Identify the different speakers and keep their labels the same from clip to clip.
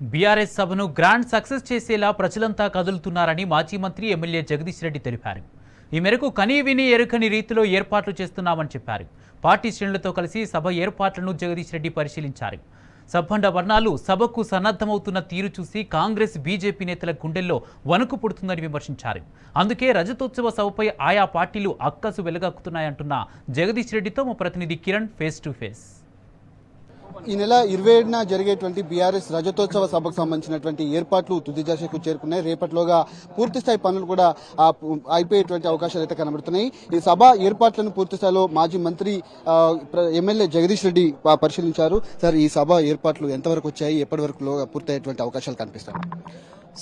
Speaker 1: BRS సభను grand success చేసేలా ప్రజలంతా కదులుతున్నారని మాజీ మంత్రి ఎమ్మెల్యే జగదీష్ రెడ్డి తెలిపారు. ఈ మేరకు కనీవిని ఎరుకని రీతిలో ఏర్పాట్లు చేస్తున్నామని చెప్పారు. పార్టీ శ్రేణులతో కలిసి సభ ఏర్పాట్లను జగదీష్ రెడ్డి పరిశీలించారు. సబ్బండ వర్ణాలు సభకు సన్నద్ధమవుతున్న తీరు చూసి కాంగ్రెస్ బీజేపీ నేతల గుండెల్లో వణుకు పుడుతుందని విమర్శించారు. అందుకే రజతోత్సవ సభపై ఆయా పార్టీలు అక్కసు వెలుగక్కుతున్నాయంటున్న జగదీష్ రెడ్డితో మా ప్రతినిధి కిరణ్ ఫేస్ టు ఫేస్.
Speaker 2: ఈ నెల 27న జరిగేటువంటి బీఆర్ఎస్ రజతోత్సవ సభకు సంబంధించినటువంటి ఏర్పాట్లు తుది దశకు చేరుకున్నాయి. రేపటిలోగా పూర్తిస్థాయి పనులు కూడా అయిపోయేటువంటి అవకాశాలు అయితే కనబడుతున్నాయి. ఈ సభ ఏర్పాట్లను పూర్తిస్థాయిలో మాజీ మంత్రి ఎమ్మెల్యే జగదీష్ రెడ్డి పరిశీలించారు. సార్, ఈ సభ ఏర్పాట్లు ఎంతవరకు వచ్చాయి, ఎప్పటి వరకు పూర్తయ్యేటువంటి అవకాశాలు కనిపిస్తాయి?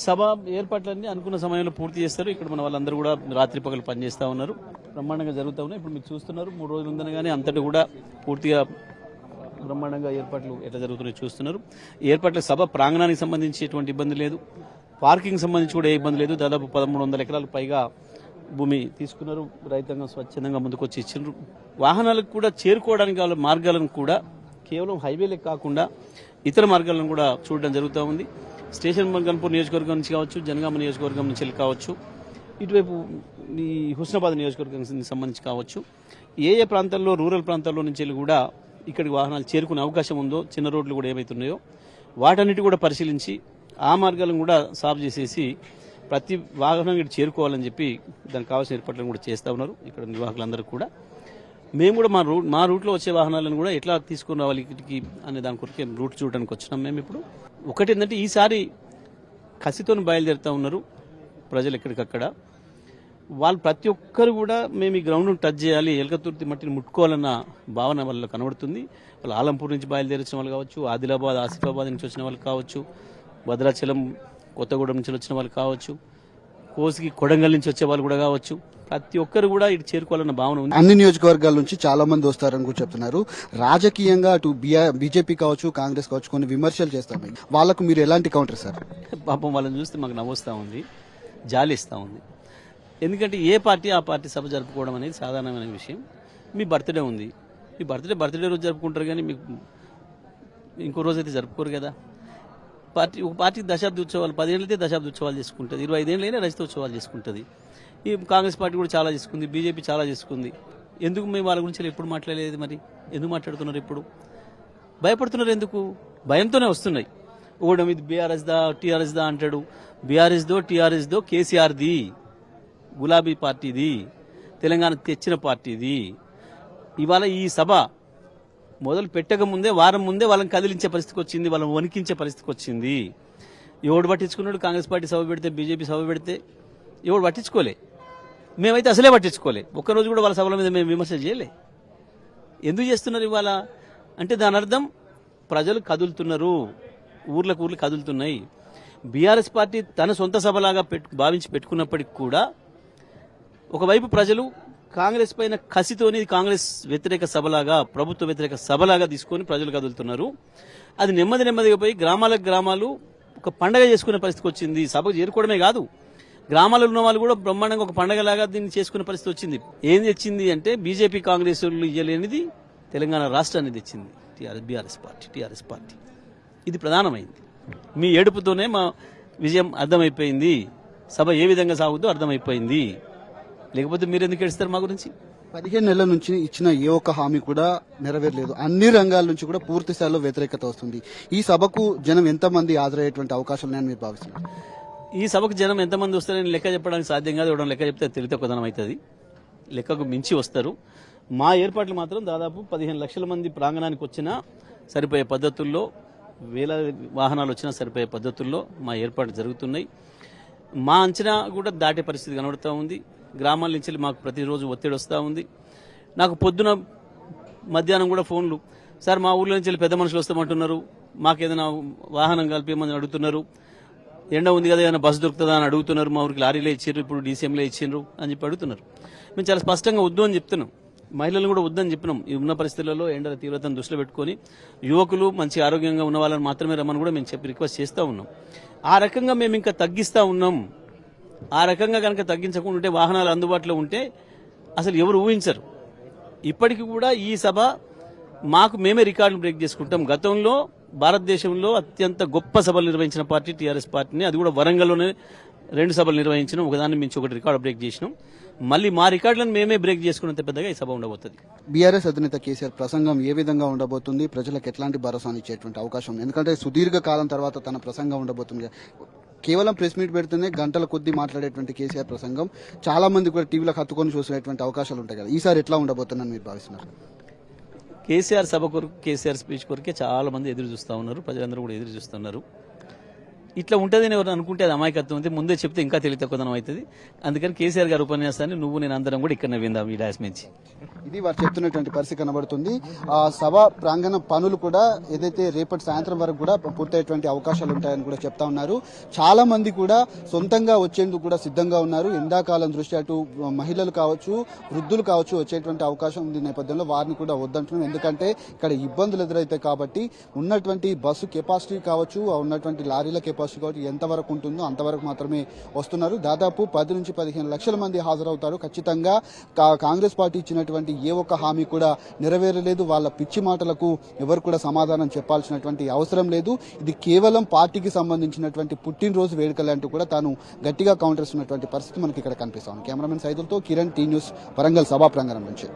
Speaker 3: సభ ఏర్పాట్లన్నీ అనుకున్న సమయంలో పూర్తి చేస్తారు. ఇక్కడ మన వాళ్ళందరూ కూడా రాత్రి పగలు పనిచేస్తూ ఉన్నారు. బ్రహ్మాండంగా జరుగుతూ ఉన్నాయి. ఇప్పుడు మీరు చూస్తున్నారు, 3 రోజులు ఉందనగానే అంతటి కూడా పూర్తిగా బ్రహ్మాండంగా ఏర్పాట్లు ఎట్లా జరుగుతున్నాయో చూస్తున్నారు. ఏర్పాట్ల సభ ప్రాంగణానికి సంబంధించి ఎటువంటి ఇబ్బంది లేదు, పార్కింగ్ సంబంధించి కూడా ఏ ఇబ్బంది లేదు. దాదాపు 1300 ఎకరాలకు పైగా భూమి తీసుకున్నారు. రైతాంగం స్వచ్ఛందంగా ముందుకొచ్చి ఇచ్చినారు. వాహనాలకు కూడా చేరుకోవడానికి గల మార్గాలను కూడా కేవలం హైవేలకు కాకుండా ఇతర మార్గాలను కూడా చూడడం జరుగుతూ ఉంది. స్టేషన్ గన్పూర్ నియోజకవర్గం నుంచి కావచ్చు, జనగామ నియోజకవర్గం నుంచి కావచ్చు, ఇటువైపు ఈ హుస్నాబాద్ నియోజకవర్గానికి సంబంధించి కావచ్చు, ఏ ప్రాంతాల్లో రూరల్ ప్రాంతాల్లో నుంచి కూడా ఇక్కడికి వాహనాలు చేరుకునే అవకాశం ఉందో, చిన్న రోడ్లు కూడా ఏవైతున్నాయో వాటన్నిటి కూడా పరిశీలించి ఆ మార్గాలను కూడా సాఫ్ చేసేసి ప్రతి వాహనం ఇక్కడ చేరుకోవాలని చెప్పి దానికి కావాల్సిన ఏర్పాట్లను కూడా చేస్తూ ఉన్నారు ఇక్కడ నిర్వాహకులందరూ కూడా. మేము కూడా మా రూట్లో వచ్చే వాహనాలను కూడా ఎట్లా తీసుకుని రావాలి ఇక్కడికి అనే దాని కొరకే రూట్ చూడడానికి వచ్చినాం. మేము ఇప్పుడు ఒకటి ఏంటంటే ఈసారి కసితో బయలుదేరుతూ ఉన్నారు ప్రజలు ఎక్కడికక్కడ. వాళ్ళు ప్రతి ఒక్కరు కూడా మేము ఈ గ్రౌండ్ను టచ్ చేయాలి, ఎలకతుర్తి మట్టిని ముట్టుకోవాలన్న భావన వాళ్ళలో కనబడుతుంది. వాళ్ళు ఆలంపూర్ నుంచి బయలుదేరిన వాళ్ళు కావచ్చు, ఆదిలాబాద్ ఆసిఫాబాద్ నుంచి వచ్చిన వాళ్ళు కావచ్చు, భద్రాచలం కొత్తగూడెం నుంచి వచ్చిన వాళ్ళు కావచ్చు, కోసికి కొడంగల్ నుంచి వచ్చే వాళ్ళు కూడా కావచ్చు, ప్రతి ఒక్కరు కూడా ఇటు చేరుకోవాలన్న భావన ఉంది.
Speaker 2: అన్ని నియోజకవర్గాల నుంచి చాలా మంది వస్తారని కూడా చెప్తున్నారు. రాజకీయంగా అటు బీజేపీ కావచ్చు, కాంగ్రెస్ కావచ్చు కొన్ని విమర్శలు చేస్తాయి. వాళ్ళకు మీరు ఎలాంటి కౌంటర్ సార్?
Speaker 3: పాపం వాళ్ళని చూస్తే మాకు నవ్వుస్తూ ఉంది, జాలిస్తూ ఉంది. ఎందుకంటే ఏ పార్టీ ఆ పార్టీ సభ జరుపుకోవడం అనేది సాధారణమైన విషయం. మీ బర్త్డే ఉంది, మీ బర్త్డే రోజు జరుపుకుంటారు, కానీ మీకు ఇంకో రోజు అయితే జరుపుకోరు కదా. ఒక పార్టీ దశాబ్ది ఉత్సవాలు 10 ఏళ్ళైతే దశాబ్ది ఉత్సవాలు చేసుకుంటుంది, 25 ఏళ్ళైనా రజతోత్సవాలు చేసుకుంటుంది. ఈ కాంగ్రెస్ పార్టీ కూడా చాలా చేసుకుంది, బీజేపీ చాలా చేసుకుంది. ఎందుకు మేము వాళ్ళ గురించి ఎప్పుడు మాట్లాడలేదు? మరి ఎందుకు మాట్లాడుతున్నారు? ఇప్పుడు భయపడుతున్నారు ఎందుకు? భయంతోనే వస్తున్నాయి. ఓడం ఇది బీఆర్ఎస్ దా టీఆర్ఎస్ దా అంటాడు. బీఆర్ఎస్ దో టీఆర్ఎస్ దో కేసీఆర్ది, గులాబీ పార్టీది, తెలంగాణ తెచ్చిన పార్టీది. ఇవాళ ఈ సభ మొదలు పెట్టక ముందే వారం ముందే వాళ్ళని కదిలించే పరిస్థితికి వచ్చింది, వాళ్ళని వణికించే పరిస్థితికి వచ్చింది. ఎవడు పట్టించుకున్నాడు? కాంగ్రెస్ పార్టీ సభ పెడితే, బీజేపీ సభ పెడితే ఎవడు పట్టించుకోలే. మేమైతే అసలే పట్టించుకోలే. ఒక్కరోజు కూడా వాళ్ళ సభల మీద మేము విమర్శ చేయలే. ఎందుకు చేస్తున్నారు ఇవాళ అంటే దాని అర్థం ప్రజలు కదులుతున్నారు, ఊర్లకు కదులుతున్నాయి. బీఆర్ఎస్ పార్టీ తన సొంత సభలాగా భావించి పెట్టుకున్నప్పటికీ కూడా ఒకవైపు ప్రజలు కాంగ్రెస్ పైన కసితోని కాంగ్రెస్ వ్యతిరేక సభలాగా, ప్రభుత్వ వ్యతిరేక సభలాగా తీసుకొని ప్రజలు కదులుతున్నారు. అది నెమ్మదిగా పోయి గ్రామాలు ఒక పండగ చేసుకునే పరిస్థితికి వచ్చింది. సభకు చేరుకోవడమే కాదు, గ్రామాల్లో ఉన్న వాళ్ళు కూడా బ్రహ్మాండంగా ఒక పండగలాగా దీన్ని చేసుకునే పరిస్థితి వచ్చింది. ఏం తెచ్చింది అంటే బీజేపీ కాంగ్రెస్ ఇయ్యలేనిది తెలంగాణ రాష్ట్రాన్ని తెచ్చింది టీఆర్ఎస్ పార్టీ. ఇది ప్రధానమైంది. మీ ఏడుపుతోనే మా విజయం అర్థమైపోయింది, సభ ఏ విధంగా సాగుతుందో అర్థమైపోయింది. లేకపోతే మీరు ఎందుకు ఏడుస్తారు మా గురించి?
Speaker 2: 15 నెలల నుంచి ఇచ్చిన ఏ ఒక్క హామీ కూడా నెరవేరలేదు. అన్ని రంగాల నుంచి కూడా పూర్తి స్థాయిలో వ్యతిరేకత వస్తుంది. ఈ సభకు జనం ఎంతమంది హాజరయ్యేటువంటి అవకాశం ఉన్నాయని మీరు భావిస్తున్నారు?
Speaker 3: ఈ సభకు జనం ఎంతమంది వస్తారని లెక్క చెప్పడానికి సాధ్యం కాదు. ఇవ్వడం లెక్క చెప్తే తెలివితక్కువదనం అవుతుంది. లెక్కకు మించి వస్తారు. మా ఏర్పాట్లు మాత్రం దాదాపు 15 లక్షల మంది ప్రాంగణానికి వచ్చినా సరిపోయే పద్ధతుల్లో, వేల వాహనాలు వచ్చినా సరిపోయే పద్ధతుల్లో మా ఏర్పాట్లు జరుగుతున్నాయి. మా అంచనా కూడా దాటే పరిస్థితి కనబడుతూ ఉంది. గ్రామాల నుంచి మాకు ప్రతిరోజు ఒత్తిడి వస్తూ ఉంది. నాకు పొద్దున మధ్యాహ్నం కూడా ఫోన్లు, సార్ మా ఊర్లో నుంచి పెద్ద మనుషులు వస్తామంటున్నారు, మాకు ఏదైనా వాహనం కలిపేయమని అడుగుతున్నారు, ఎండ ఉంది కదా ఏదైనా బస్సు దొరుకుతుందా అని అడుగుతున్నారు, మా ఊరికి లారీలే ఇచ్చారు, ఇప్పుడు డీసీఎంలో ఇచ్చిండ్రు అని చెప్పి అడుగుతున్నారు. మేము చాలా స్పష్టంగా వద్దు అని చెప్తున్నాం. మహిళలు కూడా వద్దని చెప్పినాం. ఈ ఉన్న పరిస్థితులలో ఎండల తీవ్రతను దృష్టిలో పెట్టుకుని యువకులు మంచి ఆరోగ్యంగా ఉన్న వాళ్ళని మాత్రమే రమ్మని కూడా మేము చెప్పి రిక్వెస్ట్ చేస్తూ ఉన్నాం. ఆ రకంగా మేము ఇంకా తగ్గిస్తూ ఉన్నాం. ఆ రకంగా కనుక తగ్గించకుండా ఉంటే, వాహనాలు అందుబాటులో ఉంటే అసలు ఎవరు ఊహించరు. ఇప్పటికీ కూడా ఈ సభ మాకు మేమే రికార్డులు బ్రేక్ చేసుకుంటాం. గతంలో భారతదేశంలో అత్యంత గొప్ప సభలు నిర్వహించిన పార్టీ టీఆర్ఎస్ పార్టీని, అది కూడా వరంగల్లోనే 2 సభలు నిర్వహించినాం, ఒకదాన్ని మించి ఒకటి రికార్డు బ్రేక్ చేసినాం. మళ్ళీ మా రికార్డులను మేమే బ్రేక్ చేసుకున్నంత పెద్దగా ఈ సభ ఉండబోతుంది.
Speaker 2: బీఆర్ఎస్ అధినేత కేసీఆర్ ప్రసంగం ఏ విధంగా ఉండబోతుంది, ప్రజలకు ఎట్లాంటి భరోసాను ఇచ్చేటువంటి అవకాశం ఉంది? ఎందుకంటే సుదీర్ఘ కాలం తర్వాత తన ప్రసంగం ఉండబోతుంది. కేవలం ప్రెస్ మీట్ పెడితేనే గంటల కొద్దీ మాట్లాడేటువంటి కేసీఆర్ ప్రసంగం చాలా మంది కూడా టీవీలకు హత్తుకొని చూసేటువంటి అవకాశాలు ఉంటాయి కదా, ఈసారి ఎట్లా ఉండబోతుందని మీరు భావిస్తున్నారు?
Speaker 3: కేసీఆర్ సభ కొరకు, కేసీఆర్ స్పీచ్ కొరకే చాలా మంది ఎదురు చూస్తూ ఉన్నారు, ప్రజలందరూ కూడా ఎదురు చూస్తున్నారు. ఇట్లా ఉంటుందని ఎవరు అనుకుంటే అది అమాయకత్వం అయితే, ముందే చెప్తే ఇంకా తెలివి తక్కువదనం అవుతుంది. అందుకని కేసీఆర్ గారి ఉపన్యాసాన్ని నువ్వు నేను అందరం కూడా ఇక్కడ విందాం ఈ డాస్ నుంచి.
Speaker 2: ఇది వారు చెప్తున్నటువంటి పరిస్థితి కనబడుతుంది. ఆ సభ ప్రాంగణ పనులు కూడా ఏదైతే రేపటి సాయంత్రం వరకు కూడా పూర్తయ్యేటువంటి అవకాశాలు ఉంటాయని కూడా చెప్తా ఉన్నారు. చాలా మంది కూడా సొంతంగా వచ్చేందుకు కూడా సిద్ధంగా ఉన్నారు. ఎండాకాలం దృష్ట్యా అటు మహిళలు కావచ్చు, వృద్ధులు కావచ్చు వచ్చేటువంటి అవకాశం ఉంది నేపథ్యంలో వారిని కూడా వద్దంటున్నాం. ఎందుకంటే ఇక్కడ ఇబ్బందులు ఎదురైతాయి కాబట్టి ఉన్నటువంటి బస్సు కెపాసిటీ కావచ్చు, ఉన్నటువంటి లారీల కెపాసిటీ కాబట్టి ఎంతవరకు ఉంటుందో అంతవరకు మాత్రమే వస్తున్నారు. దాదాపు 10 నుంచి 15 లక్షల మంది హాజరవుతారు. ఖచ్చితంగా కాంగ్రెస్ పార్టీ ఇచ్చినటువంటి ఏ ఒక్క హామీ కూడా నెరవేరలేదు. వాళ్ళ పిచ్చి మాటలకు ఎవరు కూడా సమాధానం చెప్పాల్సినటువంటి అవసరం లేదు. ఇది కేవలం పార్టీకి సంబంధించినటువంటి పుట్టినరోజు వేడుకలు అంటూ కూడా తాను గట్టిగా కౌంటర్ ఇస్తున్నటువంటి పరిస్థితి మనకి ఇక్కడ కనిపిస్తాం. కెమెరామెన్ సైదులతో కిరణ్, టీ న్యూస్, వరంగల్ సభా ప్రాంగణం నుంచి.